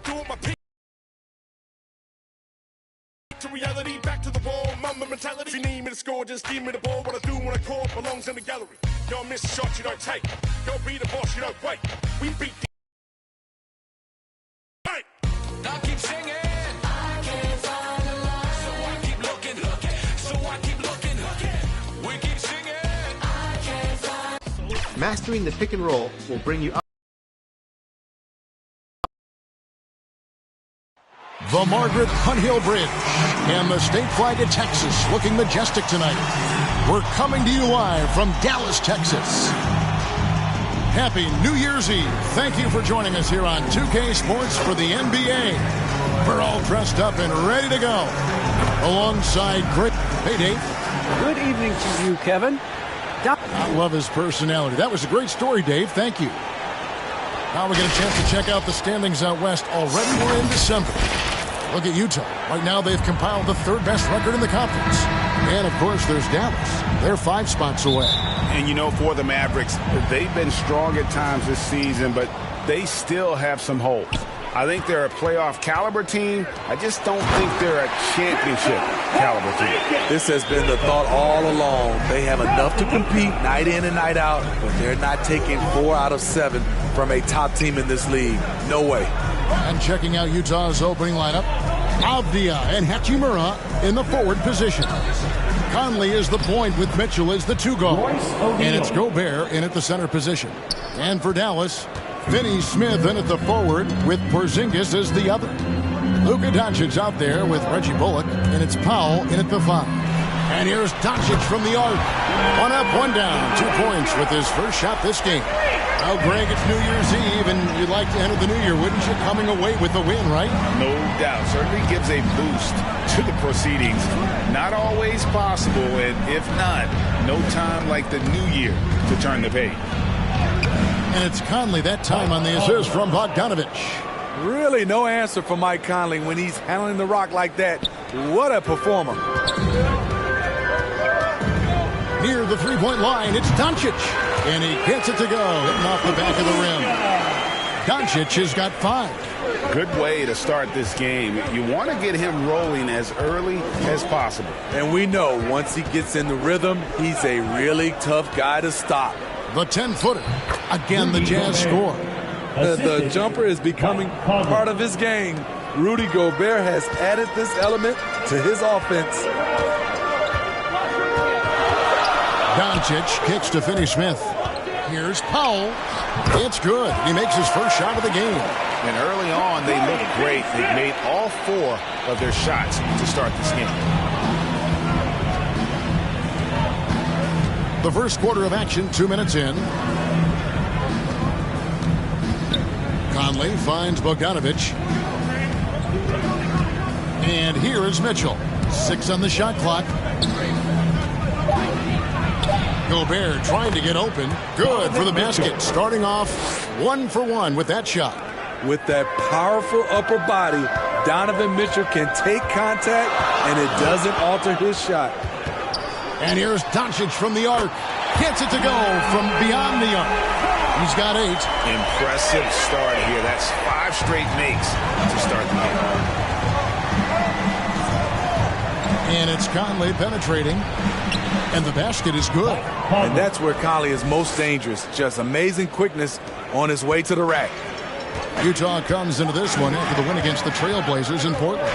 do with my peak. To reality, back to the wall, mama mentality. If you need me to score, just give me the ball. What I do when I call belongs in the gallery. Yo, miss a shot you don't take. Yo, be the boss, you don't wait. We beat the hey. I keep singing. I can't find a line. So I keep looking. So I keep looking. We keep singing. I can't find. Mastering the pick and roll will bring you up. The Margaret Hunt Hill Bridge and the state flag of Texas looking majestic tonight. We're coming to you live from Dallas, Texas. Happy New Year's Eve. Thank you for joining us here on 2K Sports for the NBA. We're all dressed up and ready to go. Alongside great... Hey, Dave. Good evening to you, Kevin. I love his personality. That was a great story, Dave. Thank you. Now we get a chance to check out the standings out west. Already we're in December. Look at Utah. Right now they've compiled the third best record in the conference. And, of course, there's Dallas. They're 5 spots away. And, you know, for the Mavericks, they've been strong at times this season, but they still have some holes. I think they're a playoff caliber team. I just don't think they're a championship caliber team. This has been the thought all along. They have enough to compete night in and night out, but they're not taking 4 out of 7 from a top team in this league. No way. And checking out Utah's opening lineup, Avdia and Hachimura in the forward position. Conley is the point with Mitchell as the 2 guard. And it's Gobert in at the center position. And for Dallas, Finney Smith in at the forward with Porzingis as the other. Luka Doncic out there with Reggie Bullock, and it's Powell in at the 5. And here's Doncic from the arc. 1 up, 1 down, 2 points with his first shot this game. Well, Greg, it's New Year's Eve, and you'd like to enter the new year, wouldn't you? Coming away with a win, right? No doubt. Certainly gives a boost to the proceedings. Not always possible, and if not, no time like the new year to turn the page. And it's Conley that time on the assist from Bogdanovich. Really no answer for Mike Conley when he's handling the rock like that. What a performer. Near the three-point line, it's Doncic. And he gets it to go, hitting off the back of the rim. Doncic has got 5. Good way to start this game. You want to get him rolling as early as possible. And we know once he gets in the rhythm, he's a really tough guy to stop. The 10-footer. Again, the Jazz score. The jumper is becoming part of his game. Rudy Gobert has added this element to his offense. Doncic kicks to Finney Smith. Here's Powell. It's good. He makes his first shot of the game. And early on, they looked great. They've made all 4 of their shots to start this game. The first quarter of action, 2 minutes in. Conley finds Bogdanovich. And here is Mitchell. 6 on the shot clock. Gobert trying to get open. Good for the basket. Starting off 1 for 1 with that shot. With that powerful upper body, Donovan Mitchell can take contact, and it doesn't alter his shot. And here's Doncic from the arc. Gets it to go from beyond the arc. He's got 8. Impressive start here. That's 5 straight makes to start the game. And it's Conley penetrating. And the basket is good. And that's where Conley is most dangerous. Just amazing quickness on his way to the rack. Utah comes into this one after the win against the Trailblazers in Portland.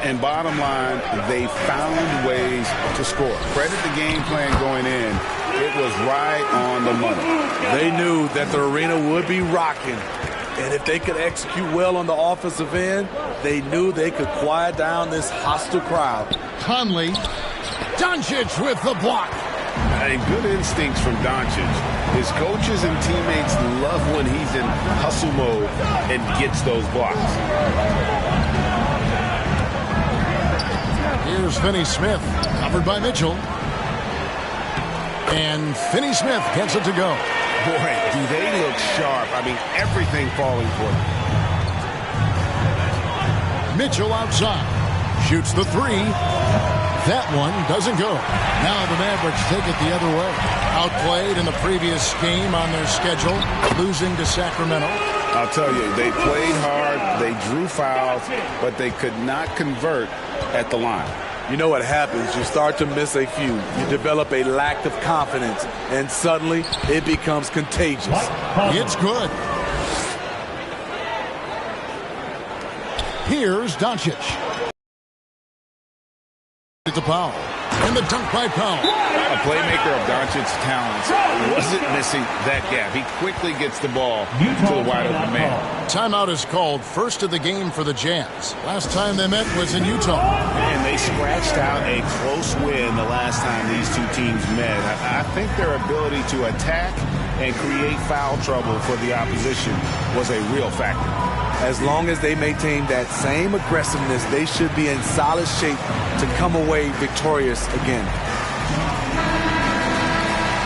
And bottom line, they found ways to score. Credit the game plan going in. It was right on the money. They knew that the arena would be rocking. And if they could execute well on the offensive end, they knew they could quiet down this hostile crowd. Conley. Doncic with the block. And good instincts from Doncic. His coaches and teammates love when he's in hustle mode and gets those blocks. Here's Finney Smith, covered by Mitchell. And Finney Smith gets it to go. Boy, do they look sharp. I mean, everything falling for them. Mitchell outside. Shoots the 3. That one doesn't go. Now the Mavericks take it the other way. Outplayed in the previous game on their schedule, losing to Sacramento. I'll tell you, they played hard, they drew fouls, but they could not convert at the line. You know what happens? You start to miss a few. You develop a lack of confidence, and suddenly it becomes contagious. It's good. Here's Doncic. It's a foul. And the dunk by Powell. A playmaker of Doncic's talents wasn't missing that gap. He quickly gets the ball to the wide open man. Timeout is called, first of the game for the Jazz. Last time they met was in Utah. And they scratched out a close win the last time these two teams met. I think their ability to attack and create foul trouble for the opposition was a real factor. As long as they maintain that same aggressiveness, they should be in solid shape to come away victorious again.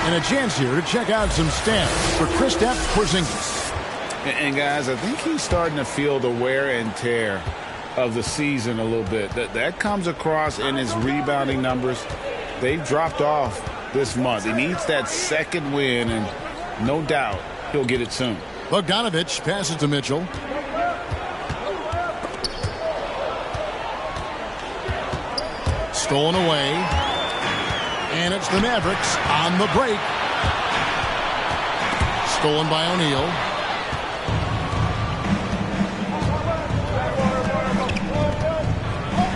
And a chance here to check out some stats for Kristaps Porzingis. And guys, I think he's starting to feel the wear and tear of the season a little bit. That comes across in his rebounding numbers. They've dropped off this month. He needs that second win, and no doubt he'll get it soon. Bogdanovich passes to Mitchell. Stolen away. And it's the Mavericks on the break. Stolen by O'Neal.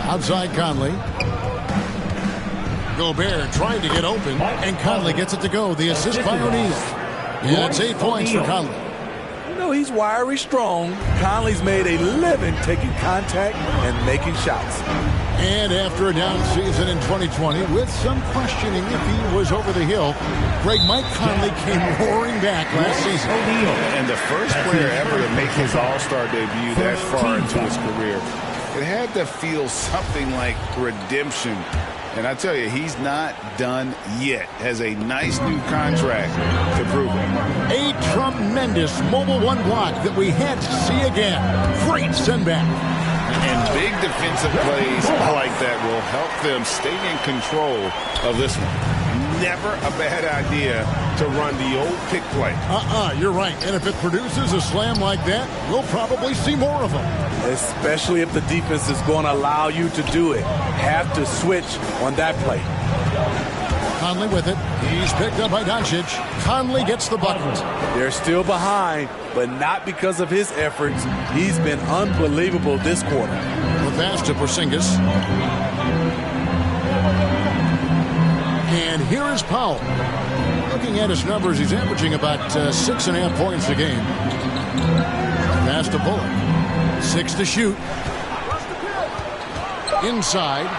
Outside Conley. Gobert trying to get open, and Conley gets it to go. The assist by O'Neal. And it's 8 points for Conley. You know, he's wiry strong. Conley's made a living taking contact and making shots. And after a down season in 2020, with some questioning if he was over the hill, Mike Conley came roaring back last season. And the first player ever to make his All-Star debut that far into his career. It had to feel something like redemption. And I tell you, he's not done yet. Has a nice new contract to prove it. A tremendous mobile one block that we had to see again. Great send back. And big defensive plays like that will help them stay in control of this one. Never a bad idea to run the old pick play. You're right. And if it produces a slam like that, we'll probably see more of them. Especially if the defense is going to allow you to do it. Have to switch on that play. Conley with it. He's picked up by Doncic. Conley gets the bucket. They're still behind, but not because of his efforts. He's been unbelievable this quarter. The pass to Porzingis. And here is Powell. Looking at his numbers, he's averaging about 6.5 points a game. Pass to Bullock. 6 to shoot. Inside.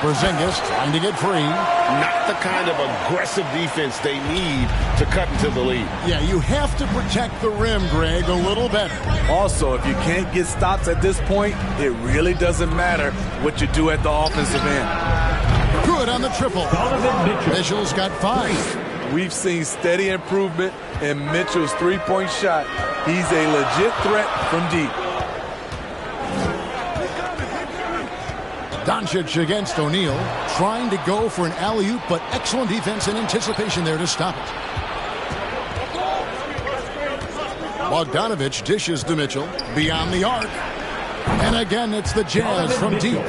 Porzingis trying to get free. Not the kind of aggressive defense they need to cut into the lead. Yeah, you have to protect the rim, Greg, a little better. Also, if you can't get stops at this point, it really doesn't matter what you do at the offensive end. Good on the triple. Mitchell's got 5. We've seen steady improvement in Mitchell's three-point shot. He's a legit threat from deep. Doncic against O'Neal, trying to go for an alley-oop, but excellent defense and anticipation there to stop it. Bogdanovich dishes to Mitchell beyond the arc. And again, it's the Jazz from deep.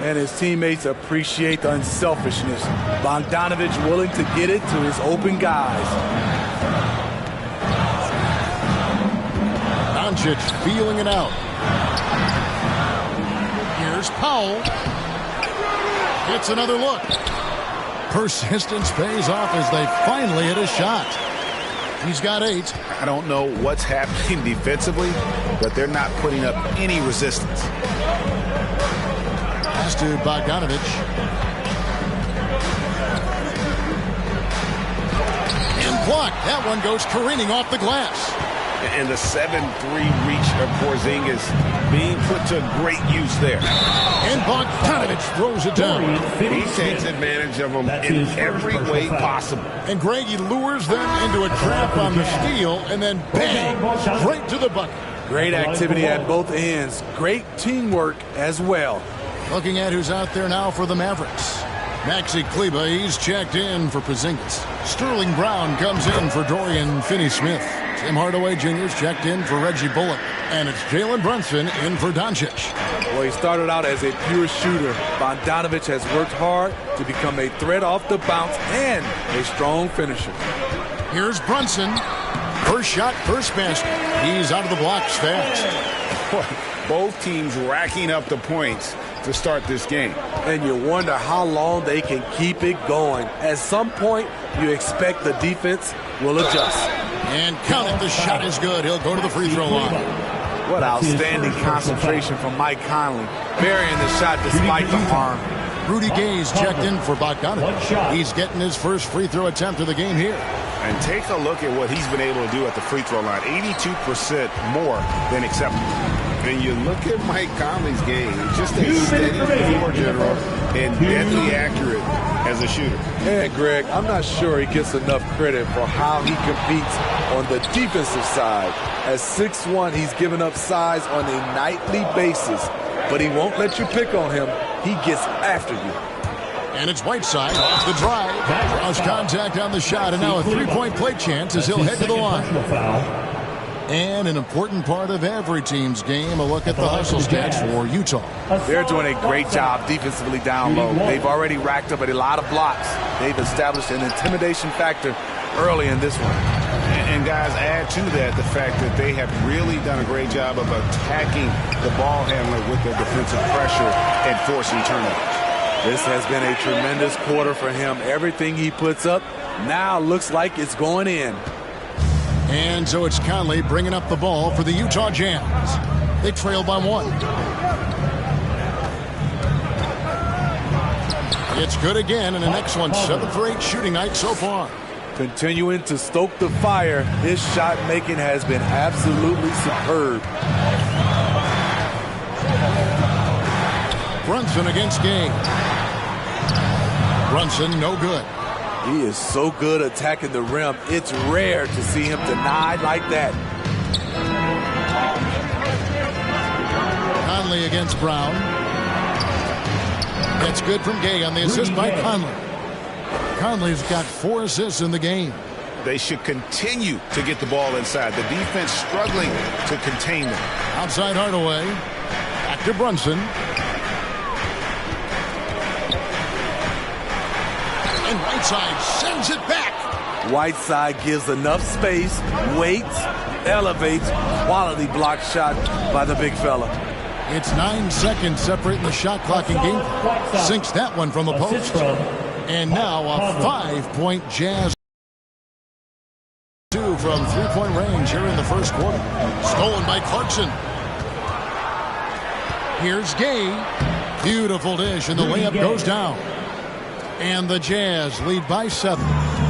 And his teammates appreciate the unselfishness. Bogdanovich willing to get it to his open guys. Doncic feeling it out. Here's Powell. It's another look. Persistence pays off as they finally hit a shot. He's got 8. I don't know what's happening defensively, but they're not putting up any resistance. Pass to Bogdanovich. And blocked. That one goes careening off the glass. And the 7-3 reach of Porzingis being put to great use there. And Bogdanovich throws it down. He takes advantage of them in every way possible. And Greg, he lures them into a trap on the steal, and then bang, right to the bucket. Great activity at both ends. Great teamwork as well. Looking at who's out there now for the Mavericks. Maxi Kleber, he's checked in for Porzingis. Sterling Brown comes in for Dorian Finney-Smith. Tim Hardaway Jr.'s checked in for Reggie Bullock. And it's Jalen Brunson in for Doncic. Well, he started out as a pure shooter. Bogdanovich has worked hard to become a threat off the bounce and a strong finisher. Here's Brunson. First shot, first basket. He's out of the blocks fast. Both teams racking up the points to start this game. And you wonder how long they can keep it going. At some point, you expect the defense will adjust. And count it, the shot is good. He'll go to the free throw line. What outstanding concentration from Mike Conley. Burying the shot despite the harm. Rudy Gay's checked in for Bogdanovich. He's getting his first free throw attempt of the game here. And take a look at what he's been able to do at the free throw line. 82% more than acceptable. And you look at Mike Conley's game, just a steady floor general and deadly accurate as a shooter. And Greg, I'm not sure he gets enough credit for how he competes on the defensive side. At 6'1", he's given up size on a nightly basis, but he won't let you pick on him. He gets after you. And it's Whiteside off the drive. Draws contact on the shot, and now a three-point play chance as he'll head to the line. And an important part of every team's game, a look at the hustle stats for Utah. They're doing a great job defensively down low. They've already racked up a lot of blocks. They've established an intimidation factor early in this one. And guys, add to that the fact that they have really done a great job of attacking the ball handler with their defensive pressure and forcing turnovers. This has been a tremendous quarter for him. Everything he puts up now looks like it's going in. And so it's Conley bringing up the ball for the Utah Jazz. They trail by 1. It's good again, and the next one, 7 for 8 shooting night so far. Continuing to stoke the fire, his shot making has been absolutely superb. Brunson against Gay. Brunson, no good. He is so good attacking the rim. It's rare to see him denied like that. Conley against Brown. That's good from Gay on the assist by Conley. Conley's got 4 assists in the game. They should continue to get the ball inside. The defense struggling to contain them. Outside Hardaway. Back to Brunson. And Whiteside sends it back. Whiteside gives enough space, waits, elevates. Quality block shot by the big fella. It's 9 seconds separating the shot clock and game. Sinks that one from the post. And now a 5-point Jazz. 2 from 3-point range here in the first quarter. Stolen by Clarkson. Here's Gay. Beautiful dish, and the layup goes down. And the Jazz lead by 7.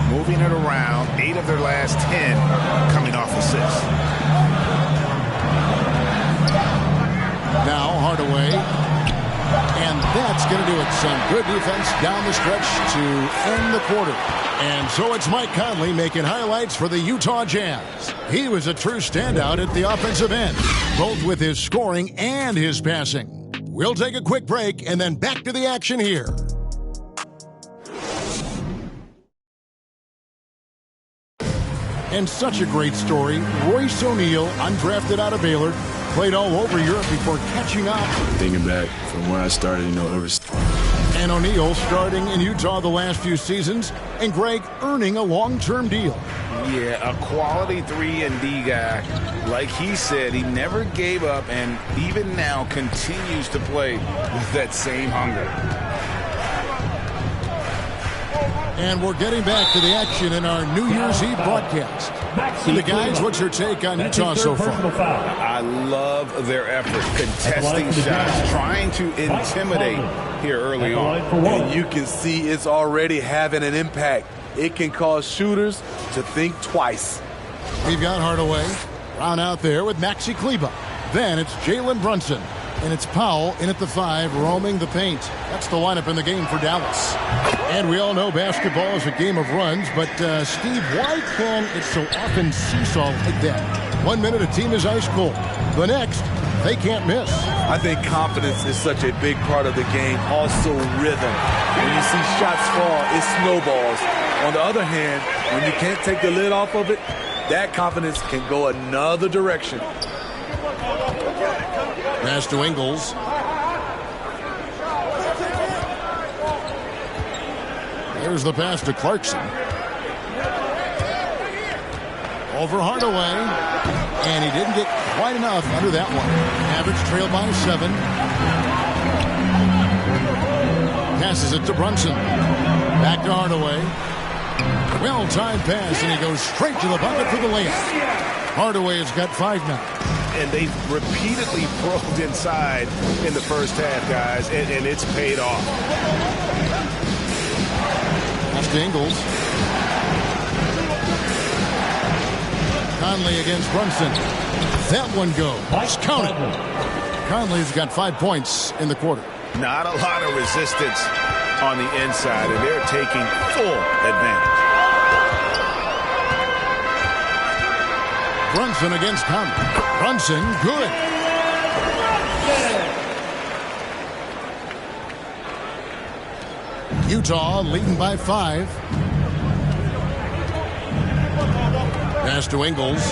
Moving it around, 8 of their last 10 coming off assists. Now Hardaway. And that's going to do it. Some good defense down the stretch to end the quarter. And so it's Mike Conley making highlights for the Utah Jazz. He was a true standout at the offensive end, both with his scoring and his passing. We'll take a quick break and then back to the action here. And such a great story. Royce O'Neal, undrafted out of Baylor, played all over Europe before catching up. Thinking back from where I started, And O'Neal starting in Utah the last few seasons, and Greg earning a long-term deal. Yeah, a quality 3-and-D guy. Like he said, he never gave up, and even now continues to play with that same hunger. And we're getting back to the action in our New Year's Eve broadcast. The guys, what's your take on Utah so far? I love their effort, contesting shots, trying to intimidate here early on. And you can see it's already having an impact. It can cause shooters to think twice. We've got Hardaway. Brown out there with Maxi Kleber. Then it's Jalen Brunson. And it's Powell in at the 5, roaming the paint. That's the lineup in the game for Dallas. And we all know basketball is a game of runs, but Steve, why can it so often seesaw like that? 1 minute a team is ice cold. The next, they can't miss. I think confidence is such a big part of the game. Also rhythm. When you see shots fall, it snowballs. On the other hand, when you can't take the lid off of it, That confidence can go another direction. Pass to Ingles. There's the pass to Clarkson. Over Hardaway. And he didn't get quite enough under that one. Mavericks trail by 7. Passes it to Brunson. Back to Hardaway. Well-timed pass, and he goes straight to the bucket for the layup. Hardaway has got 5 now. And they've repeatedly probed inside in the first half, guys, and it's paid off. That's to Ingles. Conley against Brunson. That one goes. Count it. Conley's got 5 points in the quarter. Not a lot of resistance on the inside, and they're taking full advantage. Brunson against Conley. Brunson, good. Utah leading by 5. Pass to Ingles.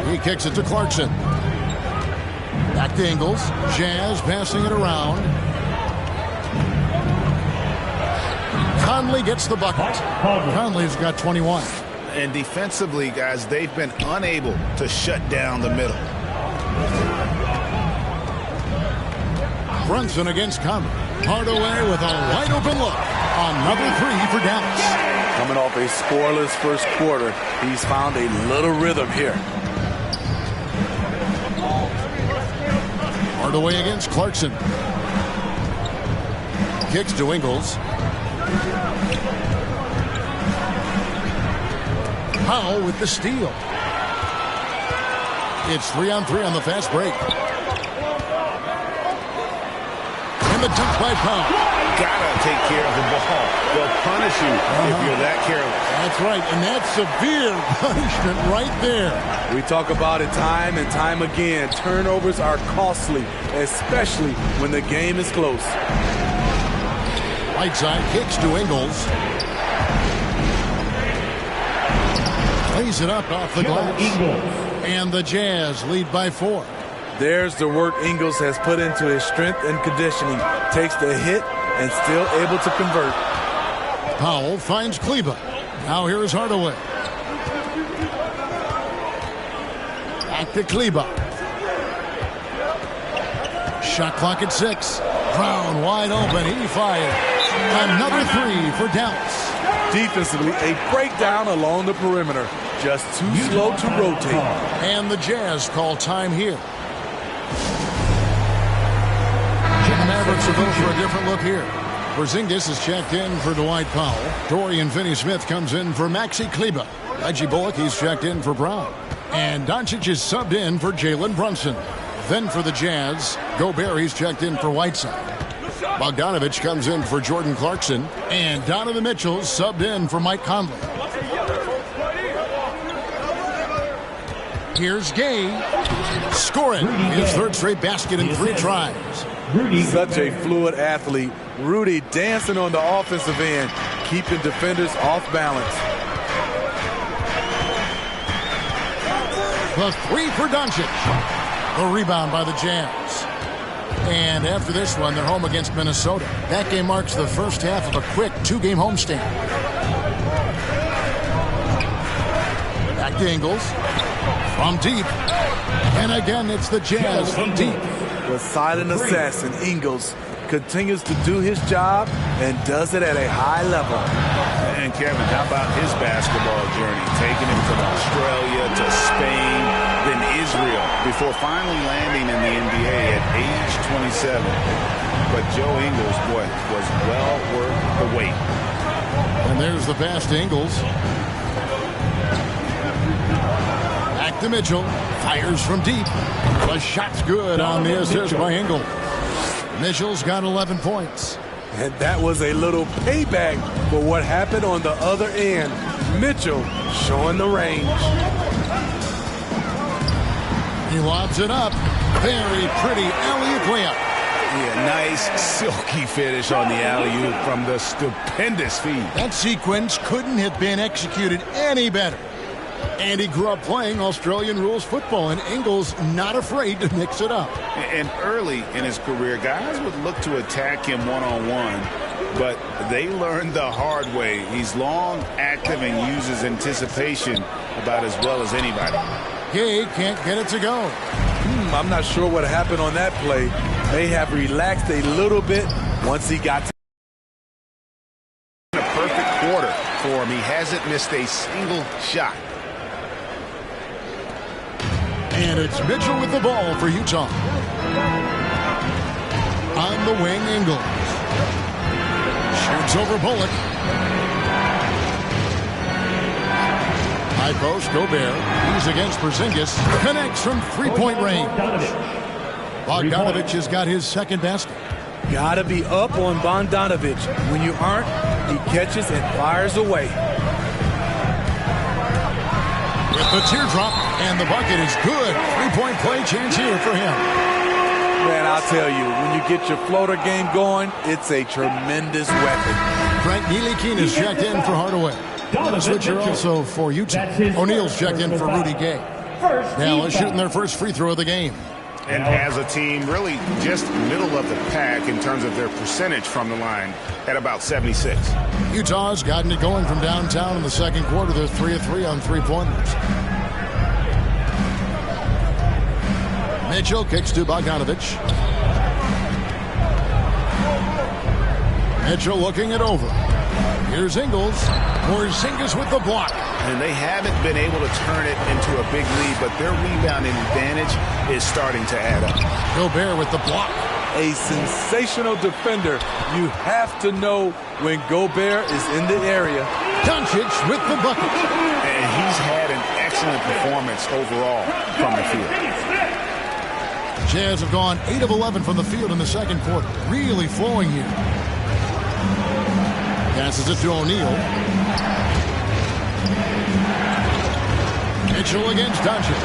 He kicks it to Clarkson. Back to Ingles. Jazz passing it around. Conley gets the bucket. Conley's got 21. And defensively, guys, they've been unable to shut down the middle. Brunson against Conley. Hardaway with a wide open look. Another 3 for Dallas. Coming off a scoreless first quarter, he's found a little rhythm here. Hardaway against Clarkson. Kicks to Ingles. Powell with the steal. It's 3-on-3 on the fast break. And the dunk by Powell. Gotta take care of the ball. They'll punish you if you're that careless. That's right, and that's severe punishment right there. We talk about it time and time again. Turnovers are costly, especially when the game is close. Right side kicks to Ingles. Lays it up off the glass. And the Jazz lead by 4. There's the work Ingles has put into his strength and conditioning. Takes the hit and still able to convert. Powell finds Kleba. Now here is Hardaway. Back to Kleba. Shot clock at 6. Brown wide open. He fires. Another 3 for Dallas. Defensively, a breakdown along the perimeter. Just too slow to rotate. And the Jazz call time here. The Mavericks will go for a different look here. Porzingis is checked in for Dwight Powell. Dorian Finney-Smith comes in for Maxi Kleba. Reggie Bullock, he's checked in for Brown. And Doncic is subbed in for Jalen Brunson. Then for the Jazz, Gobert, he's checked in for Whiteside. Bogdanovich comes in for Jordan Clarkson. And Donovan Mitchell subbed in for Mike Conley. Here's Gay. Scoring his 3rd straight basket in 3 tries. Such a fluid athlete. Rudy dancing on the offensive end, keeping defenders off balance. The 3 for Doncic. The rebound by the Jazz. And after this one, they're home against Minnesota. That game marks the first half of a quick 2-game homestand. Back to Ingles. From deep. And again, it's the Jazz from deep. The silent assassin, Ingles, continues to do his job and does it at a high level. And Kevin, how about his basketball journey? Taking him from Australia to Spain, then Israel, before finally landing in the NBA at age 27. But Joe Ingles, boy, was well worth the wait. And there's the pass to Ingles. Back to Mitchell. Fires from deep. The shot's good on the assist by Ingles. Mitchell's got 11 points. And that was a little payback for what happened on the other end. Mitchell showing the range. He lobs it up. Very pretty alley-oop layup. Yeah, nice, silky finish on the alley-oop from the stupendous feed. That sequence couldn't have been executed any better. And he grew up playing Australian rules football, and Ingles not afraid to mix it up. And early in his career, guys would look to attack him one-on-one, but they learned the hard way. He's long, active, and uses anticipation about as well as anybody. Gay can't get it to go. I'm not sure what happened on that play. May have relaxed a little bit once he got to a perfect quarter for him. He hasn't missed a single shot. And it's Mitchell with the ball for Utah. On the wing, Ingles. Shoots over Bullock. High post, Gobert. He's against Porzingis. Connects from three-point range. Bogdanovich has got his second basket. Gotta be up on Bogdanovich. When you aren't, he catches and fires away. With the teardrop, and the bucket is good. Three-point play chance here for him. Man, I'll tell you, when you get your floater game going, it's a tremendous weapon. Frank Ntilikina checked in for Hardaway. Switcher also for Utah. O'Neal's checked in for Rudy Gay. Dallas shooting their first free throw of the game. And as a team, really just middle of the pack in terms of their percentage from the line at about 76. Utah's gotten it going from downtown in the second quarter. They're 3 of 3 on three-pointers. Mitchell kicks to Bogdanovich. Mitchell looking it over. Here's Ingles. Porzingis with the block. And they haven't been able to turn it into a big lead, but their rebounding advantage is starting to add up. Gobert with the block. A sensational defender. You have to know when Gobert is in the area. Doncic with the bucket. And he's had an excellent performance overall from the field. Jazz have gone 8 of 11 from the field in the second quarter. Really flowing here. Passes it to O'Neal. Mitchell against Doncic.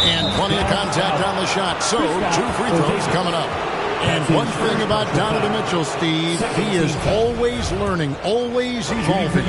And plenty of contact on the shot. So, 2 free throws coming up. And one thing about Donovan Mitchell, Steve, he is always learning, always evolving.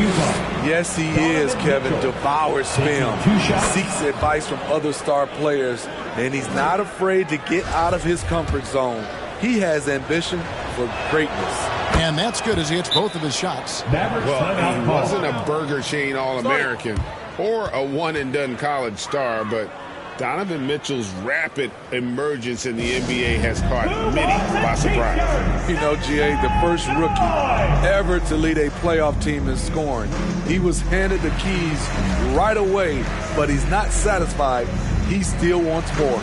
Yes, he is, Kevin. Devours film. Seeks advice from other star players. And he's not afraid to get out of his comfort zone. He has ambition for greatness. And that's good as he hits both of his shots. Well, he wasn't a Burger Chain All-American or a one-and-done college star, but Donovan Mitchell's rapid emergence in the NBA has caught many by surprise. You know, GA, the first rookie ever to lead a playoff team in scoring. He was handed the keys right away, but he's not satisfied. He still wants more.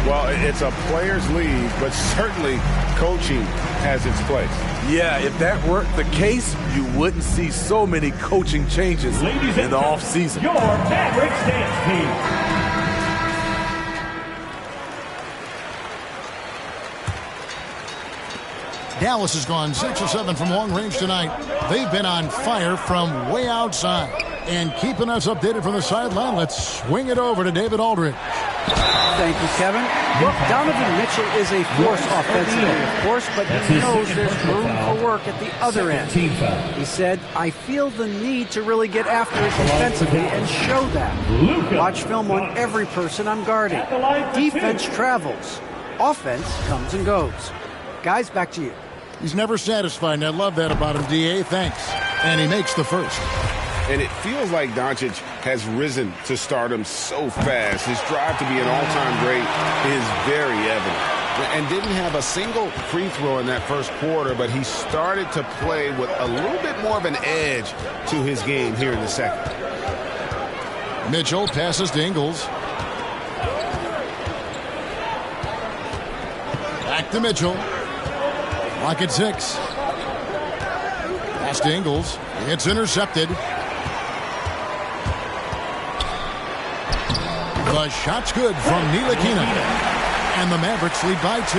Well, it's a player's league, but certainly coaching has its place. Yeah, if that weren't the case, you wouldn't see so many coaching changes in the offseason. Your Mavericks dance team. Dallas has gone 6 of 7 from long range tonight. They've been on fire from way outside. And keeping us updated from the sideline, let's swing it over to David Aldridge. Thank you, Kevin. Look, Donovan Mitchell is a force offensively, of course, but he knows there's room for work at the other end. He said, I feel the need to really get after it defensively and show that. Watch film on every person I'm guarding. Defense travels. Offense comes and goes. Guys, back to you. He's never satisfied, and I love that about him, D.A. Thanks. And he makes the first. And it feels like Doncic has risen to stardom so fast. His drive to be an all-time great is very evident. And didn't have a single free throw in that first quarter, but he started to play with a little bit more of an edge to his game here in the second. Mitchell passes to Ingles. Back to Mitchell. Clock at 6. Pass to Ingles. It's intercepted. The shot's good from Ntilikina. And the Mavericks lead by 2.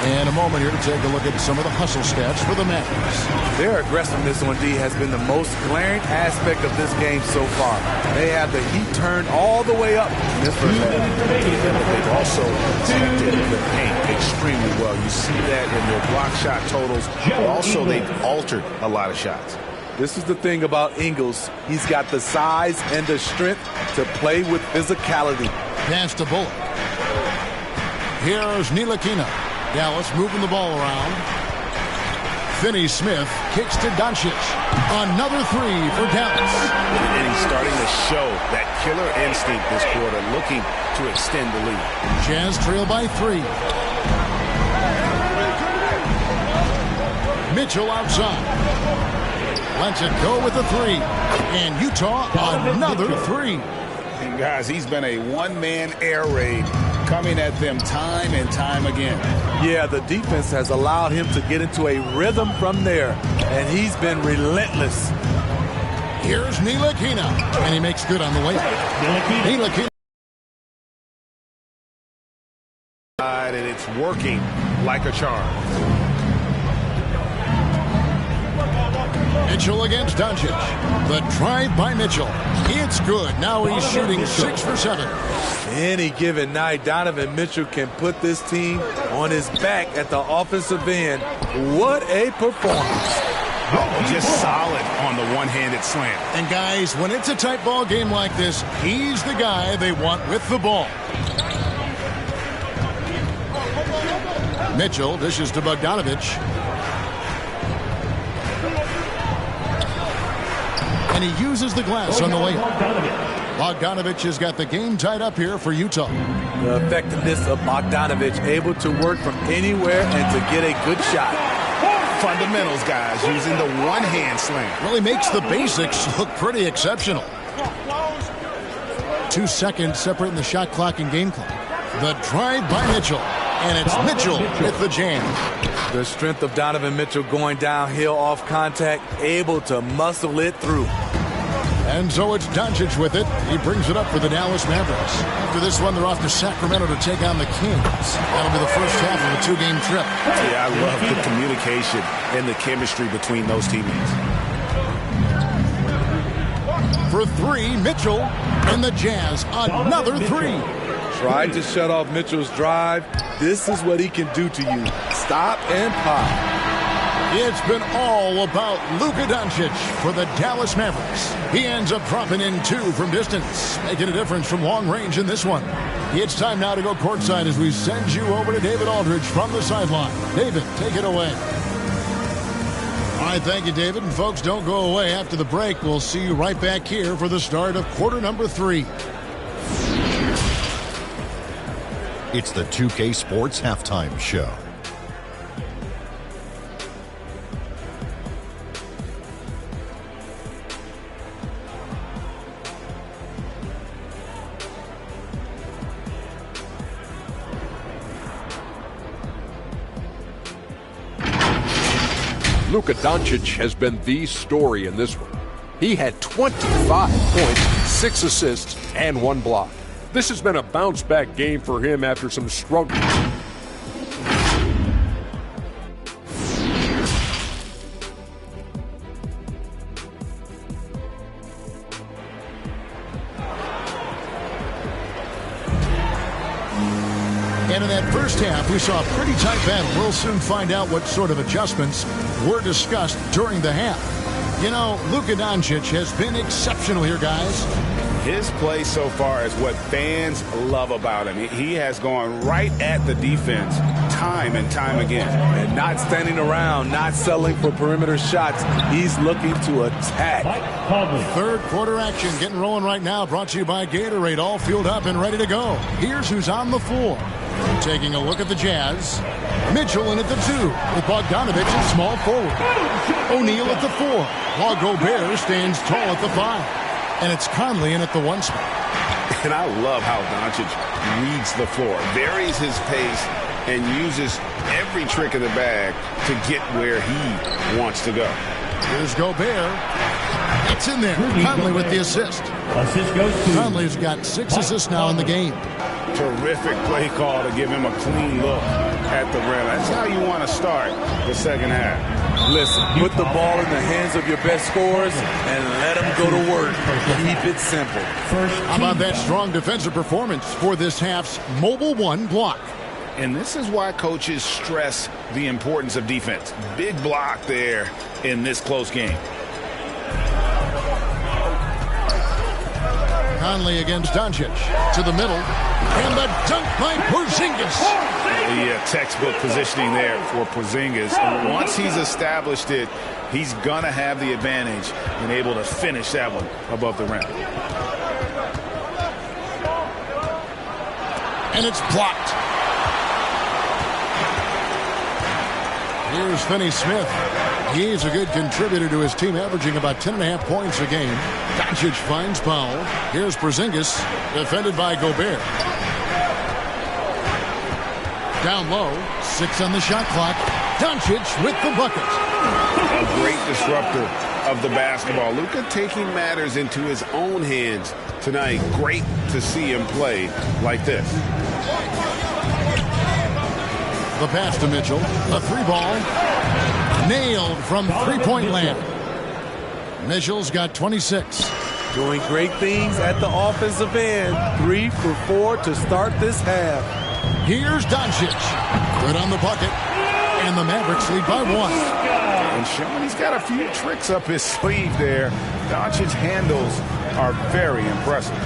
And a moment here to take a look at some of the hustle stats for the Mavericks. Their aggressiveness on D has been the most glaring aspect of this game so far. They have the heat turned all the way up in this first half. They've also protected the paint extremely well. You see that in their block shot totals. But also, they've altered a lot of shots. This is the thing about Ingles. He's got the size and the strength to play with physicality. Pass to Bullock. Here's Ntilikina. Dallas moving the ball around. Finney-Smith kicks to Doncic. Another three for Dallas. And he's starting to show that killer instinct this quarter, looking to extend the lead. Jazz trail by 3. Mitchell outside. Lets it go with a 3. And Utah another 3. And guys, he's been a one-man air raid coming at them time and time again. Yeah, the defense has allowed him to get into a rhythm from there, and he's been relentless. Here's Ntilikina, and he makes good on the way. Ntilikina. And it's working like a charm. Mitchell against Doncic. The drive by Mitchell. It's good. Now he's shooting 6 for 7. Any given night, Donovan Mitchell can put this team on his back at the offensive end. What a performance. Just solid on the one-handed slam. And guys, when it's a tight ball game like this, he's the guy they want with the ball. Mitchell dishes to Bogdanovich. And he uses the glass on the layup. Bogdanovich has got the game tied up here for Utah. The effectiveness of Bogdanovich, able to work from anywhere and to get a good shot. Fundamentals, guys, using the one-hand slam. Really makes the basics look pretty exceptional. 2 seconds separating the shot clock and game clock. The drive by Mitchell. And it's Mitchell with the jam. The strength of Donovan Mitchell going downhill off contact, able to muscle it through. And so it's Doncic with it. He brings it up for the Dallas Mavericks. After this one, they're off to Sacramento to take on the Kings. That'll be the first half of a 2-game trip. Yeah, I love the communication and the chemistry between those teammates. For 3, Mitchell, and the Jazz, another 3. Tried to shut off Mitchell's drive. This is what he can do to you. Stop and pop. It's been all about Luka Doncic for the Dallas Mavericks. He ends up dropping in 2 from distance, making a difference from long range in this one. It's time now to go courtside as we send you over to David Aldridge from the sideline. David, take it away. All right, thank you, David. And folks, don't go away. After the break, we'll see you right back here for the start of quarter number 3. It's the 2K Sports Halftime Show. Luka Doncic has been the story in this one. He had 25 points, 6 assists, and 1 block. This has been a bounce-back game for him after some struggles. And in that first half, we saw a pretty tight battle. We'll soon find out what sort of adjustments were discussed during the half. You know, Luka Doncic has been exceptional here, guys. His play so far is what fans love about him. He has gone right at the defense time and time again. And not standing around, not settling for perimeter shots. He's looking to attack. Third quarter action getting rolling right now. Brought to you by Gatorade. All fueled up and ready to go. Here's who's on the floor. Taking a look at the Jazz. Mitchell in at the 2 with Bogdanovich at small forward. O'Neal at the 4 while Gobert stands tall at the 5. And it's Conley in at the 1 spot. And I love how Doncic reads the floor, varies his pace, and uses every trick of the bag to get where he wants to go. Here's Gobert. It's in there. Conley with the assist. Conley's got 6 assists now in the game. Terrific play call to give him a clean look at the rim. That's how you want to start the second half. Listen, put the ball in the hands of your best scorers and let them go to work. Keep it simple. How about that strong defensive performance for this half's Mobile 1 block? And this is why coaches stress the importance of defense. Big block there in this close game. Conley against Doncic to the middle. And the dunk by Porzingis. Yeah, textbook positioning there for Porzingis. And once he's established it, he's going to have the advantage and able to finish that one above the rim. And it's blocked. Here's Finney Smith. He's a good contributor to his team, averaging about 10.5 points a game. Doncic finds Powell. Here's Porzingis, defended by Gobert. Down low, 6 on the shot clock. Doncic with the bucket. A great disruptor of the basketball. Luka taking matters into his own hands tonight. Great to see him play like this. The pass to Mitchell. The 3-ball. Nailed from three-point land. Mitchell's got 26. Doing great things at the offensive end. 3 for 4 to start this half. Here's Doncic. Good on the bucket. And the Mavericks lead by 1. And showing he's got a few tricks up his sleeve there. Doncic's handles are very impressive.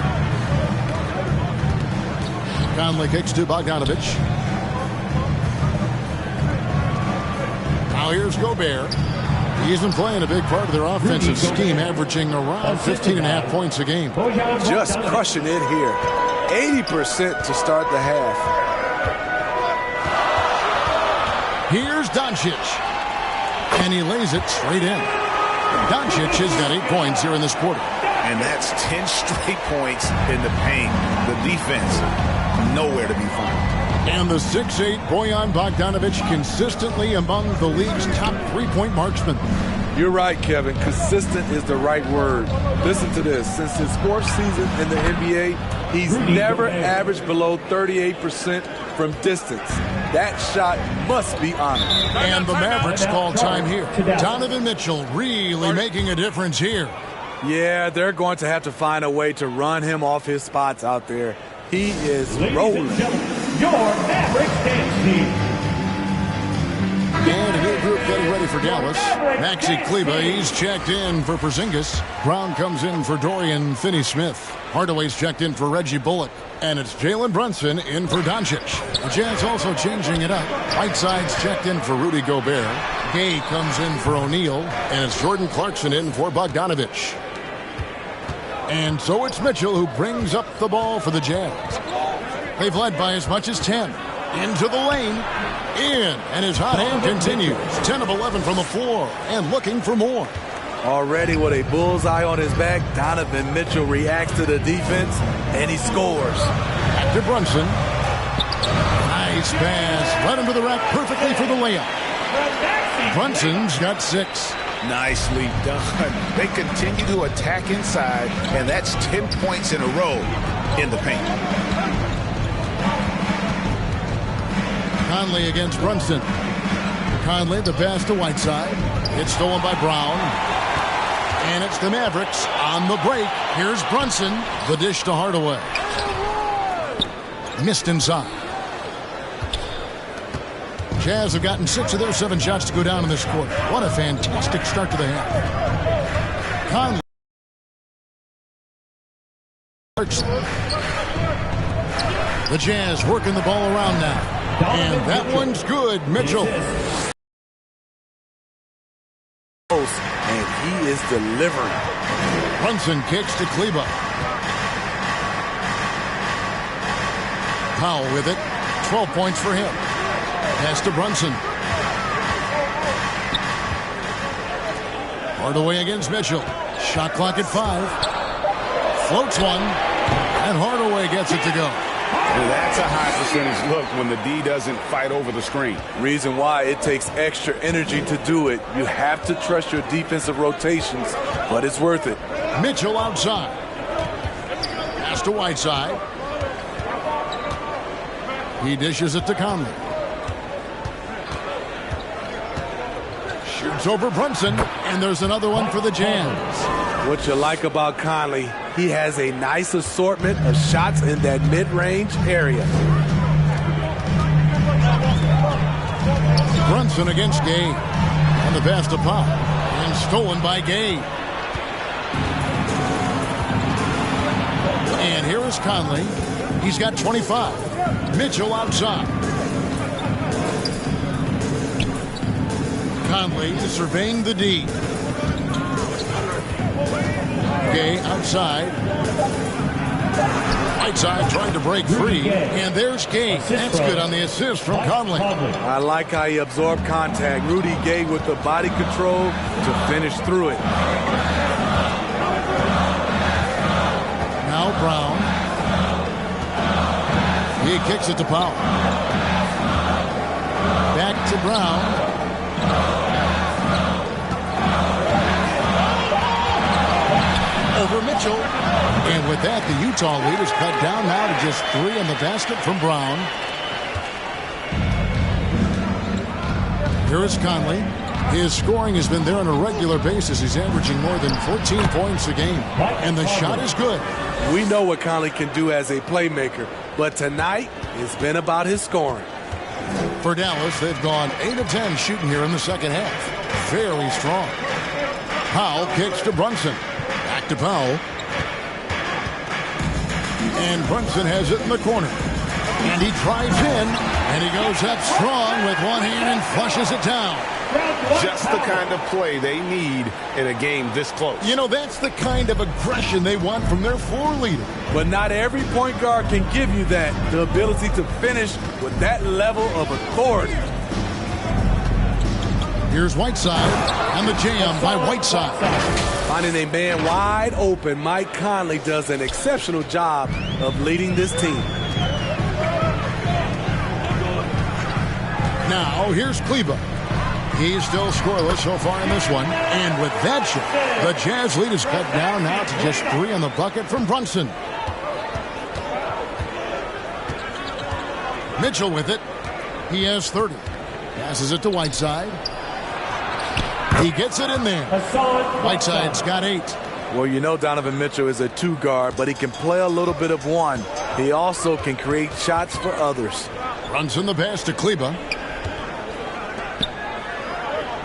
Conley kicks to Bogdanovich. Now here's Gobert. He's been playing a big part of their offensive scheme, averaging around 15.5 points a game. Just crushing it here. 80% to start the half. Here's Doncic. And he lays it straight in. Doncic has got 8 points here in this quarter. And that's 10 straight points in the paint. The defense, nowhere to be found. And the 6'8 Bojan Bogdanovic consistently among the league's top three-point marksmen. You're right, Kevin. Consistent is the right word. Listen to this. Since his 4th season in the NBA, he's never averaged below 38% from distance. That shot must be honored. And the Mavericks call time here. Donovan Mitchell really making a difference here. Yeah, they're going to have to find a way to run him off his spots out there. He is rolling. Your Mavericks dance team. And a new group getting ready for Dallas. Maxi Kleber, he's checked in for Porzingis. Brown comes in for Dorian Finney-Smith. Hardaway's checked in for Reggie Bullock. And it's Jalen Brunson in for Doncic. The Jazz also changing it up. Whiteside's checked in for Rudy Gobert. Gay comes in for O'Neal. And it's Jordan Clarkson in for Bogdanovich. And so it's Mitchell who brings up the ball for the Jazz. They've led by as much as 10. Into the lane. In. And his hot hand continues. 10 of 11 from the floor. And looking for more. Already with a bullseye on his back, Donovan Mitchell reacts to the defense, and he scores. Back to Brunson. Nice pass. Right under the rack perfectly for the layup. Brunson's got 6. Nicely done. They continue to attack inside, and that's 10 points in a row in the paint. Conley against Brunson. Conley, the pass to Whiteside. It's stolen by Brown. And it's the Mavericks on the break. Here's Brunson. The dish to Hardaway. Missed inside. Jazz have gotten 6 of their 7 shots to go down in this quarter. What a fantastic start to the half. Conley. The Jazz working the ball around now. And that one's good. Mitchell. And he is delivering. Brunson kicks to Kleber. Powell with it. 12 points for him. Pass to Brunson. Hardaway against Mitchell. Shot clock at 5. Floats one. And Hardaway gets it to go. And that's a high percentage look when the D doesn't fight over the screen. Reason why it takes extra energy to do it. You have to trust your defensive rotations, but it's worth it. Mitchell outside. Pass to Whiteside. He dishes it to Conley. Shoots over Brunson, and there's another one for the Jazz. What you like about Conley, he has a nice assortment of shots in that mid-range area. Brunson against Gay. On the pass to Powell. And stolen by Gay. And here is Conley. He's got 25. Mitchell outside. Conley is surveying the D. Gay outside. Whiteside trying to break free. And there's Gay. That's good on the assist from Conley. I like how he absorbed contact. Rudy Gay with the body control to finish through it. Now Brown. He kicks it to Powell. Back to Brown. Over Mitchell. And with that, the Utah lead is cut down now to just 3 in the basket from Brown. Here is Conley. His scoring has been there on a regular basis. He's averaging more than 14 points a game. And the shot is good. We know what Conley can do as a playmaker, but tonight it's been about his scoring. For Dallas, they've gone 8 of 10 shooting here in the second half. Very strong. Powell kicks to Brunson. Back to Powell. And Brunson has it in the corner. And he drives in. And he goes up strong with one hand and flushes it down. Just the kind of play they need in a game this close. You know, that's the kind of aggression they want from their floor leader. But not every point guard can give you that. The ability to finish with that level of authority. Here's Whiteside and the jam by Whiteside. Finding a man wide open, Mike Conley does an exceptional job of leading this team. Now, here's Kleber. He's still scoreless so far in this one. And with that shot, the Jazz lead is cut down now to just 3 in the bucket from Brunson. Mitchell with it. He has 30. Passes it to Whiteside. He gets it in there. Whiteside's got 8. Well, you know Donovan Mitchell is a 2 guard, but he can play a little bit of 1. He also can create shots for others. Brunson the pass to Kleber.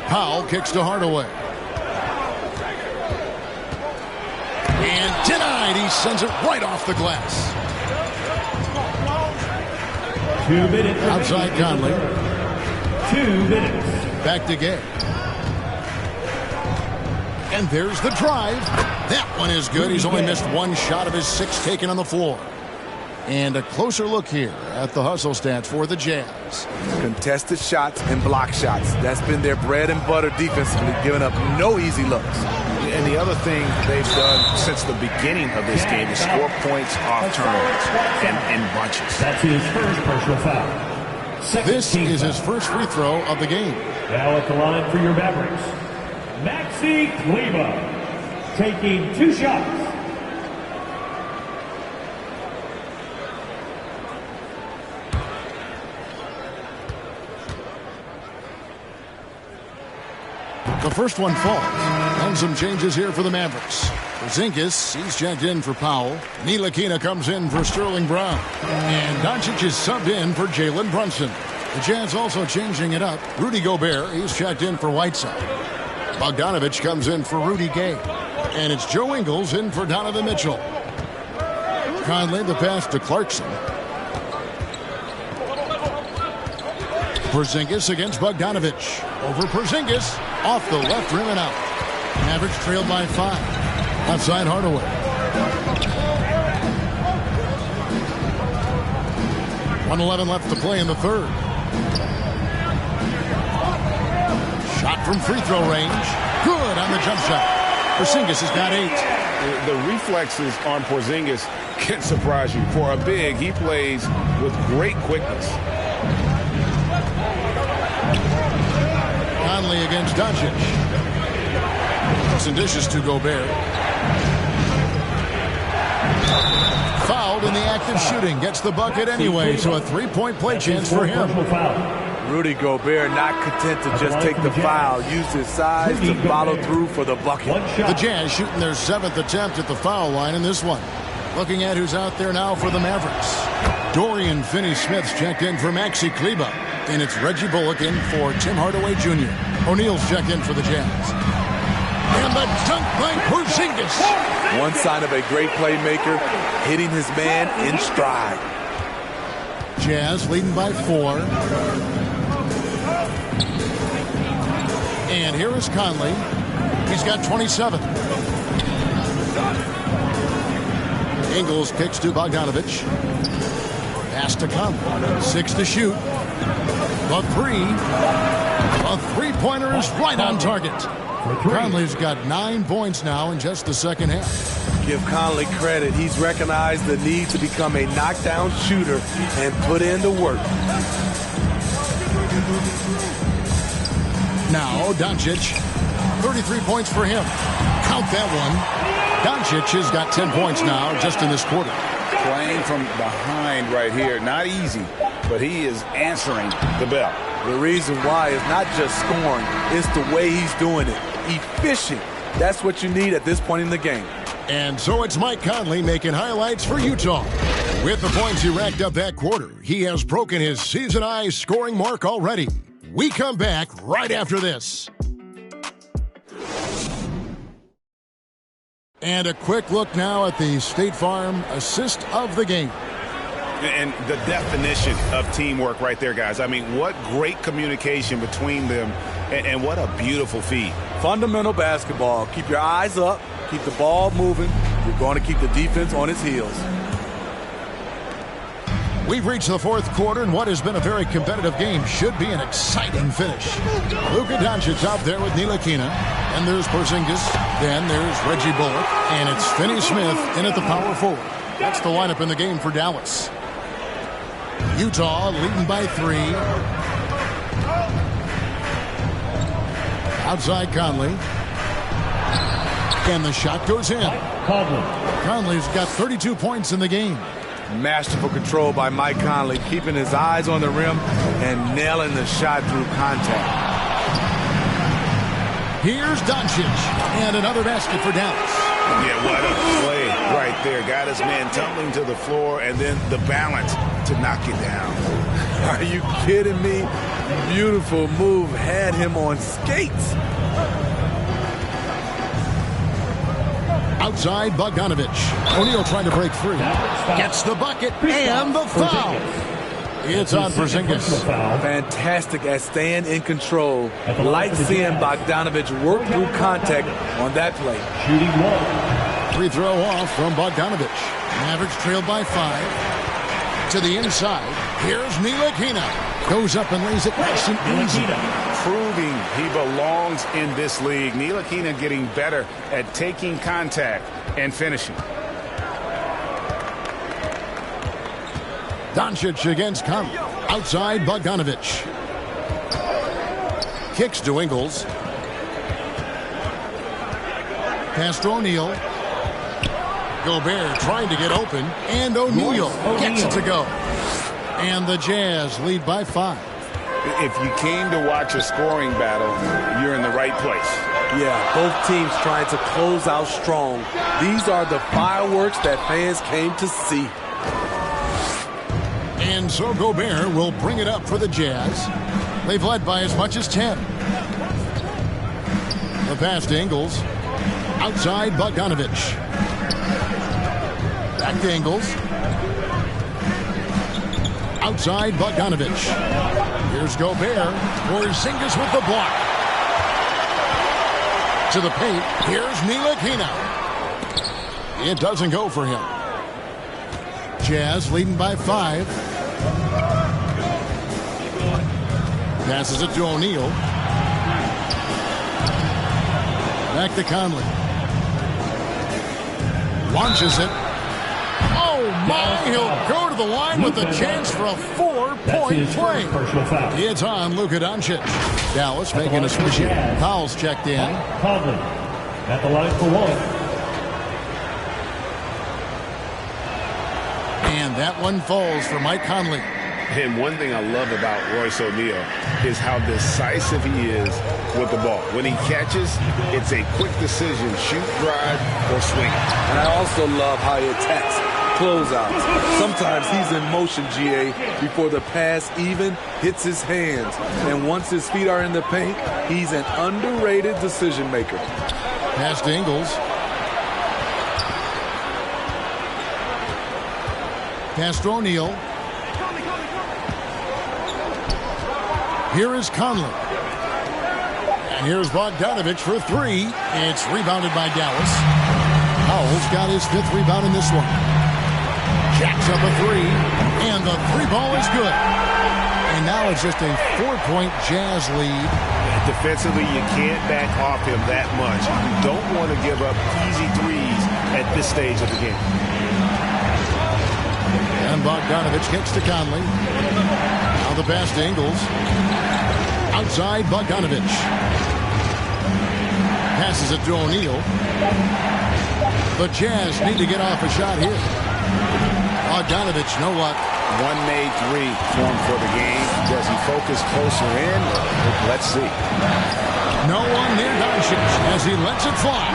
Powell kicks to Hardaway. And denied. He sends it right off the glass. 2 minutes. Outside Conley. 2 minutes. Back to Gay. And there's the drive. That one is good. He's only missed 1 shot of his 6 taken on the floor. And a closer look here at the hustle stats for the Jazz. Contested shots and block shots. That's been their bread and butter defensively, giving up no easy looks. And the other thing they've done since the beginning of this game is score points off turnovers and in bunches. That's his first personal foul. This is his first free throw of the game. Now at the line for your Mavericks, Maxi Kleber, taking 2 shots. The first one falls. And some changes here for the Mavericks. Porzingis, he's checked in for Powell. Ntilikina comes in for Sterling Brown. And Doncic is subbed in for Jalen Brunson. The Jazz also changing it up. Rudy Gobert, he's checked in for Whiteside. Bogdanovich comes in for Rudy Gay. And it's Joe Ingles in for Donovan Mitchell. Conley the pass to Clarkson. Porzingis against Bogdanovich. Over Porzingis. Off the left rim and out. Mavericks trailed by 5. Outside Hardaway. .111 left to play in the third. Shot from free throw range. Good on the jump shot. Porzingis has got 8. The reflexes on Porzingis can surprise you. For a big, he plays with great quickness. Conley against Doncic. Some dishes to Gobert. Fouled in the act of shooting. Gets the bucket anyway, so a 3-point play chance for him. Rudy Gobert not content to just take the foul. Used his size to follow through for the bucket. The Jazz shooting their 7th attempt at the foul line in this one. Looking at who's out there now for the Mavericks. Dorian Finney-Smith's checked in for Maxi Kleber. And it's Reggie Bullock in for Tim Hardaway Jr. O'Neal's checked in for the Jazz. And the dunk by Porzingis. One sign of a great playmaker, hitting his man in stride. Jazz leading by 4. And here is Conley. He's got 27. Ingles kicks to Bogdanovich. Pass to Conley. 6 to shoot. The three-pointer is right on target. Conley's got 9 points now in just the second half. Give Conley credit. He's recognized the need to become a knockdown shooter and put in the work. Now Doncic, 33 points for him. Count that one. Doncic has got 10 points now just in this quarter. Playing from behind right here, not easy, but he is answering the bell. The reason why is not just scoring, it's the way he's doing it. Efficient. That's what you need at this point in the game. And so it's Mike Conley making highlights for Utah. With the points he racked up that quarter, he has broken his season-high scoring mark already. We come back right after this. And a quick look now at the State Farm assist of the game. And the definition of teamwork right there, guys. I mean, what great communication between them, and what a beautiful feed. Fundamental basketball. Keep your eyes up. Keep the ball moving. You're going to keep the defense on its heels. We've reached the fourth quarter, and what has been a very competitive game should be an exciting finish. Luka Doncic out there with Ntilikina, and there's Porzingis, then there's Reggie Bullock, and it's Finney Smith in at the power forward. That's the lineup in the game for Dallas. Utah leading by 3. Outside Conley. And the shot goes in. Conley's got 32 points in the game. Masterful control by Mike Conley, keeping his eyes on the rim and nailing the shot through contact. Here's Doncic, and another basket for Dallas. Yeah, what a play right there. Got his man tumbling to the floor, and then the balance to knock it down. Are you kidding me? Beautiful move, had him on skates. Outside Bogdanovich. O'Neal trying to break free. Gets the bucket and the foul. It's on Porzingis. Fantastic at staying in control. Like seeing Bogdanovich work through contact on that play. Free throw off from Bogdanovich. Mavericks trailed by 5. To the inside. Here's Ntilikina. Goes up and lays it nice and easy. Proving he belongs in this league. Ntilikina getting better at taking contact and finishing. Doncic against Conley. Outside Bogdanovich. Kicks to Ingles. Pass to O'Neal. Gobert trying to get open. And O'Neal gets it to go. And the Jazz lead by 5. If you came to watch a scoring battle, you're in the right place. Yeah, both teams trying to close out strong. These are the fireworks that fans came to see. And so Gobert will bring it up for the Jazz. They've led by as much as 10. The pass to Ingles. Outside Bogdanovich. Back to Ingles. Outside Bogdanovich. Here's Gobert. Porzingis with the block. To the paint. Here's Ntilikina. It doesn't go for him. Jazz leading by 5. Passes it to O'Neal. Back to Conley. Launches it. Oh my, he'll go to the line with a chance for a 4-point play. It's on Luka Doncic. Dallas making a switch in. Powell's checked in. Conley at the line for 1. And that one falls for Mike Conley. And one thing I love about Royce O'Neal is how decisive he is with the ball. When he catches, it's a quick decision, shoot, drive, or swing. And I also love how he attacks. closeouts. Sometimes he's in motion, GA, before the pass even hits his hands. And once his feet are in the paint, he's an underrated decision maker. Pass to Ingles. Pass to O'Neal. Here is Conley. And here's Bogdanovich for three. It's rebounded by Dallas. Powell's got his fifth rebound in this one. Jacks up a three. And the three ball is good. And now it's just a 4-point Jazz lead. Defensively, you can't back off him that much. You don't want to give up easy threes at this stage of the game. And Bogdanovich kicks to Conley. Now the pass to Ingles. Outside Bogdanovich. Passes it to O'Neal. The Jazz need to get off a shot here. Bogdanovich, you know what? One made three for him for the game. Does he focus closer in? Let's see. No one near Doncic as he lets it fly.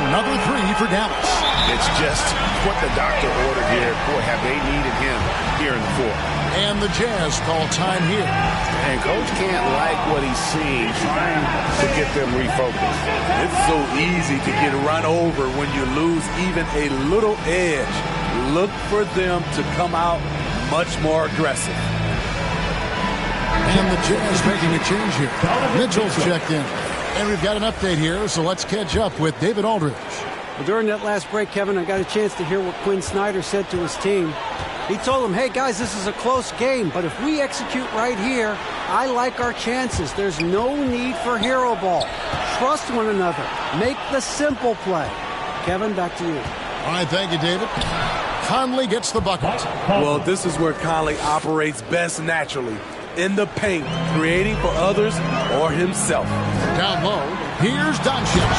Another three for Dallas. It's just what the doctor ordered here. Boy, have they needed him here in the fourth. And the Jazz call time here. And Coach can't like what he's seeing, trying to get them refocused. It's so easy to get run over when you lose even a little edge. Look for them to come out much more aggressive. And the Jazz making a change here. Mitchell's checked in. And we've got an update here, so let's catch up with David Aldridge. Well, during that last break, Kevin, I got a chance to hear what Quinn Snyder said to his team. He told them, hey, guys, this is a close game, but if we execute right here, I like our chances. There's no need for hero ball. Trust one another. Make the simple play. Kevin, back to you. All right, thank you, David. Conley gets the bucket. Well, this is where Conley operates best naturally. In the paint, creating for others or himself. Down low, here's Doncic.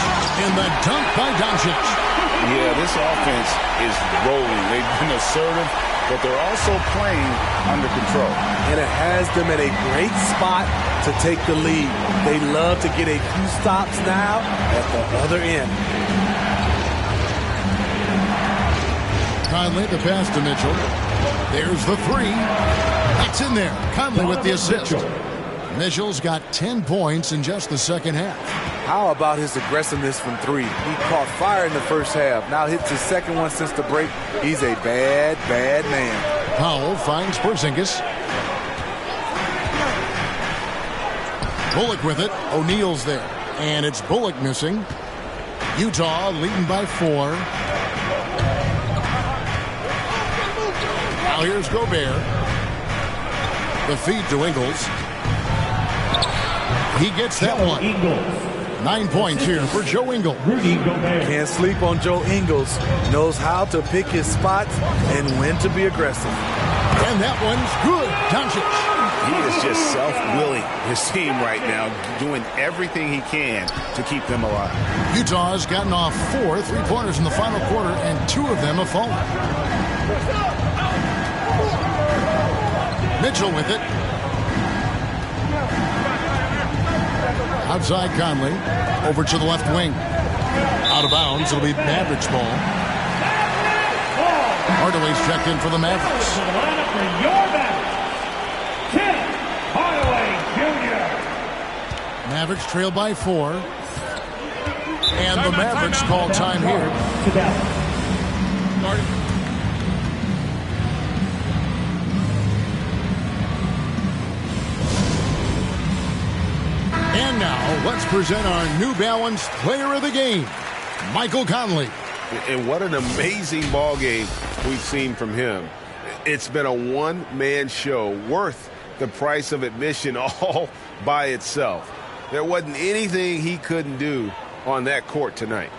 In the dunk by Doncic. Yeah, this offense is rolling. They've been assertive, but they're also playing under control. And it has them in a great spot to take the lead. They love to get a few stops now at the other end. Conley, the pass to Mitchell. There's the three. That's in there. Conley with the assist. Mitchell's got 10 points in just the second half. How about his aggressiveness from three? He caught fire in the first half. Now hits his second one since the break. He's a bad, bad man. Powell finds Porzingis. Bullock with it. O'Neal's there. And it's Bullock missing. Utah leading by 4. Now here's Gobert. The feed to Ingles. He gets that one. 9 points here for Joe Ingles. Can't sleep on Joe Ingles. Knows how to pick his spots and when to be aggressive. And that one's good. Doncic. He is just self-willing his team right now, doing everything he can to keep them alive. Utah's gotten off 4 3-pointers in the final quarter, and 2 of them have fallen. Mitchell with it. Outside Conley. Over to the left wing. Out of bounds. It'll be Mavericks ball. Hardaway's checked in for the Mavericks. Mavericks trail by 4. And the Mavericks call time here. And now, let's present our New Balance Player of the Game, Michael Conley. And what an amazing ball game we've seen from him. It's been a one-man show worth the price of admission all by itself. There wasn't anything he couldn't do on that court tonight.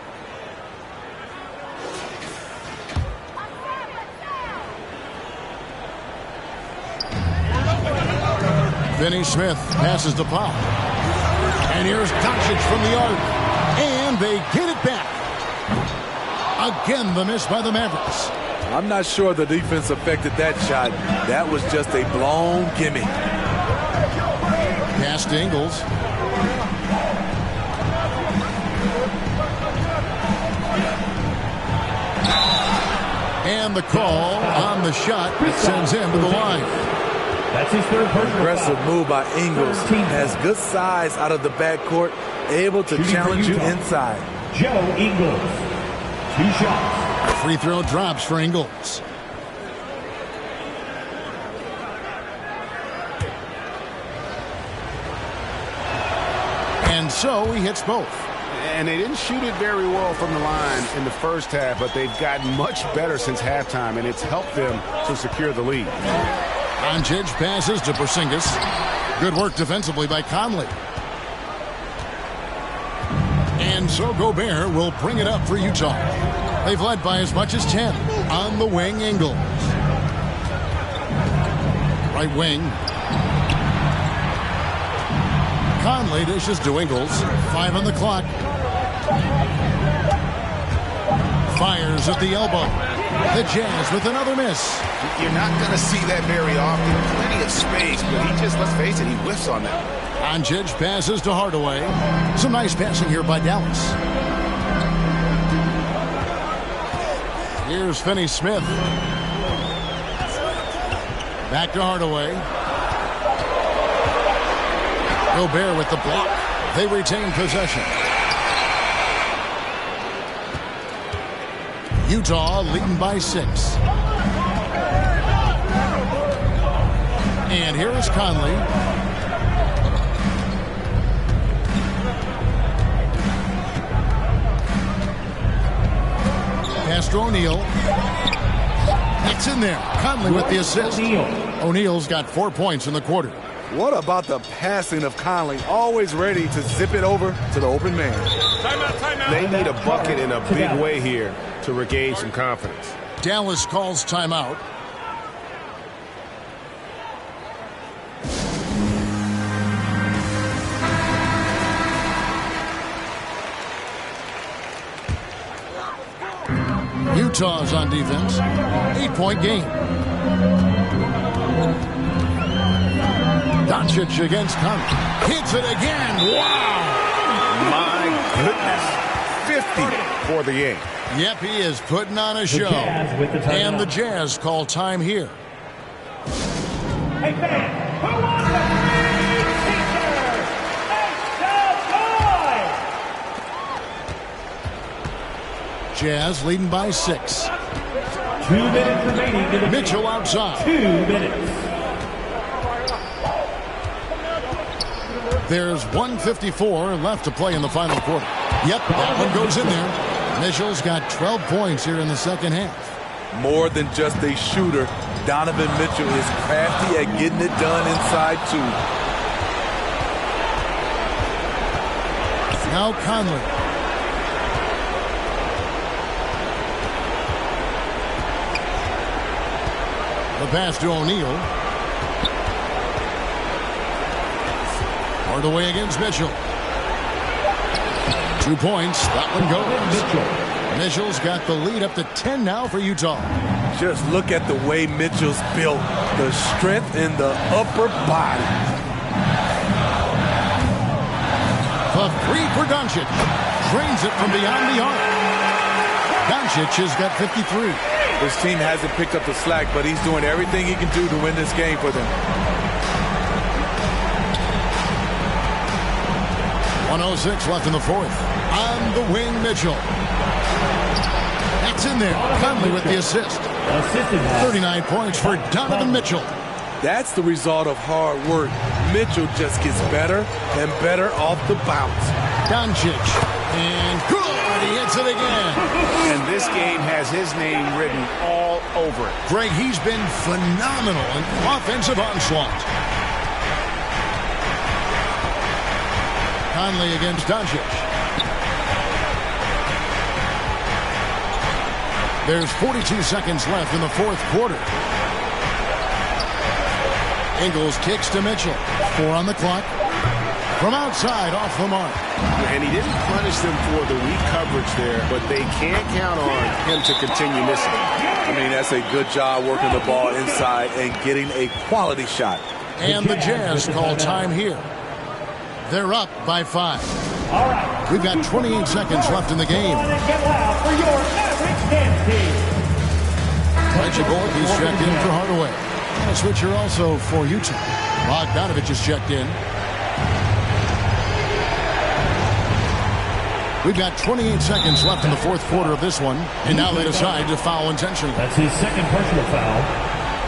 Finney Smith passes to Powell. And here's Doncic from the arc. And they get it back. Again, the miss by the Mavericks. I'm not sure the defense affected that shot. That was just a blown gimme. Pass to Ingles. And the call on the shot sends him to the line. That's his third personal Aggressive foul. move by Ingles. Has good size out of the backcourt, able to challenge you inside. Joe Ingles. 2 shots. Free throw drops for Ingles. And so he hits both. And they didn't shoot it very well from the line in the first half, but they've gotten much better since halftime, and it's helped them to secure the lead. Doncic passes to Porzingis. Good work defensively by Conley. And so Gobert will bring it up for Utah. They've led by as much as 10. On the wing, Ingles. Right wing. Conley dishes to Ingles. 5 on the clock. Fires at the elbow. The Jazz with another miss. You're not going to see that very often. Plenty of space, but he just, let's face it, he whiffs on that. Doncic passes to Hardaway. Some nice passing here by Dallas. Here's Finney-Smith. Back to Hardaway. Gobert with the block. They retain possession. Utah leading by 6. And here is Conley. Pass to O'Neal. That's in there. Conley with the assist. O'Neal's got 4 points in the quarter. What about the passing of Conley? Always ready to zip it over to the open man. Timeout. They need a bucket in a big way here to regain some confidence. Dallas calls timeout. Utah's on defense. 8-point game. Doncic against Conley. Hits it again. Wow. My goodness. 50 for the game. Yep, he is putting on a show. And the Jazz call time here. Hey, fans, who wants the free teacher? Make some noise! Jazz leading by 6. 2 minutes remaining to the Mitchell game. outside. 2 minutes. There's 1:54 left to play in the final quarter. Yep, that one goes in there. Mitchell's got 12 points here in the second half. More than just a shooter, Donovan Mitchell is crafty at getting it done inside too. Now Conley. The pass to O'Neal. Hardaway against Mitchell. 2 points. That one goes. Mitchell's got the lead up to 10 now for Utah. Just look at the way Mitchell's built. The strength in the upper body. The 3 for Doncic. Drains it from beyond the arc. Doncic has got 53. His team hasn't picked up the slack, but he's doing everything he can do to win this game for them. 1:06 left in the fourth. On the wing, Mitchell. That's in there. Conley with the assist. 39 points for Donovan Mitchell. That's the result of hard work. Mitchell just gets better and better off the bounce. Doncic. And good. He hits it again. And this game has his name written all over it. Greg, he's been phenomenal in offensive onslaught. Conley against Doncic. There's 42 seconds left in the fourth quarter. Ingles kicks to Mitchell. 4 on the clock. From outside, off the mark. And he didn't punish them for the weak coverage there, but they can't count on him to continue missing. I mean, that's a good job working the ball inside and getting a quality shot. And the Jazz call time here. They're up by 5. All right. We've got 28 seconds left in the game. Get loud for your Mavericks dance team. Reggie Bullock, he's checked in for Hardaway. And a switcher also for Utah. Bogdanovich is checked in. We've got 28 seconds left in the fourth quarter of this one. And now they decide to foul intentionally. That's his second personal foul.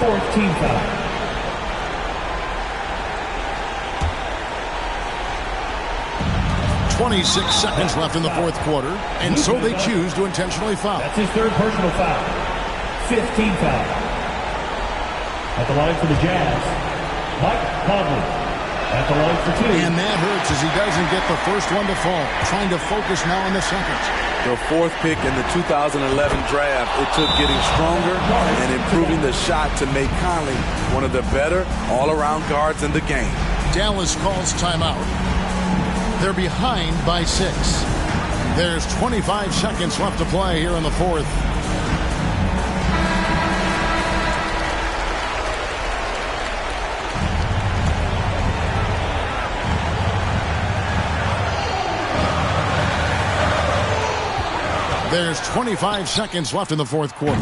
Fourth team foul. .26 seconds left in the fourth quarter, and so they choose to intentionally foul. That's his third personal foul. 15 foul. At the line for the Jazz, Mike Conley. At the line for two. And that hurts as he doesn't get the first one to fall. Trying to focus now on the second. The fourth pick in the 2011 draft, it took getting stronger and improving the shot to make Conley one of the better all-around guards in the game. Dallas calls timeout. They're behind by 6. There's 25 seconds left to play here in the fourth. There's 25 seconds left in the fourth quarter.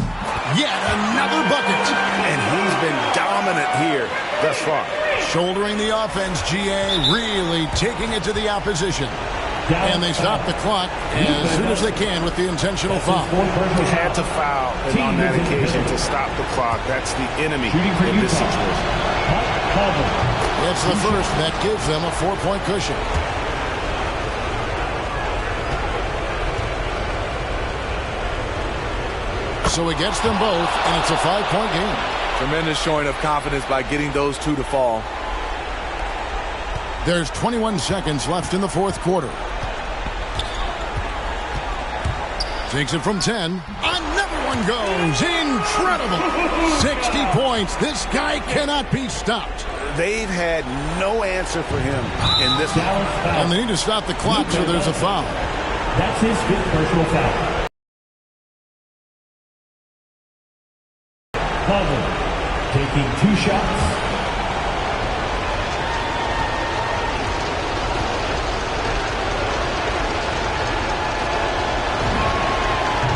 Yet another bucket. And he's been dominant here thus far. Shouldering the offense, GA really taking it to the opposition. And they stop the clock as soon as they can with the intentional foul. He had to foul on that occasion to stop the clock. That's the enemy in this situation. It's the first that gives them a 4-point cushion. So he gets them both, and it's a 5-point game. Tremendous showing of confidence by getting those two to fall. There's 21 seconds left in the fourth quarter. Takes it from 10. Another one goes. Incredible. 60 points. This guy cannot be stopped. They've had no answer for him in this one. And they need to stop the clock, so there's a foul. That's his fifth personal foul. Conley taking 2 shots.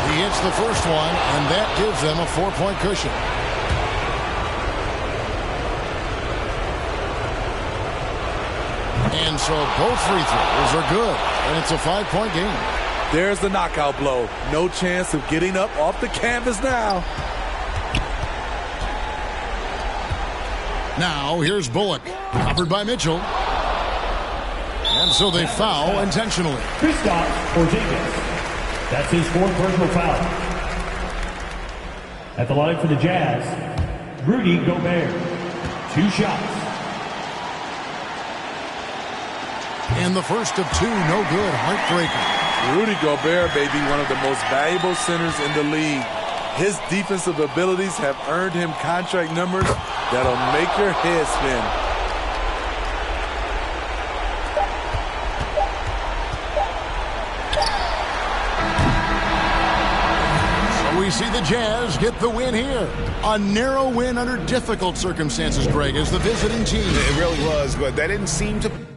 He hits the first one, and that gives them a 4-point cushion. And so both free throws are good, and it's a 5-point game. There's the knockout blow. No chance of getting up off the canvas now. Now, here's Bullock, covered by Mitchell. And so they foul intentionally. Kristaps Porzingis. That's his fourth personal foul. At the line for the Jazz, Rudy Gobert. 2 shots. And the first of 2, no good, heartbreaking. Rudy Gobert may be one of the most valuable centers in the league. His defensive abilities have earned him contract numbers that'll make your head spin. So we see the Jazz get the win here. A narrow win under difficult circumstances, Greg, as the visiting team. It really was, but that didn't seem to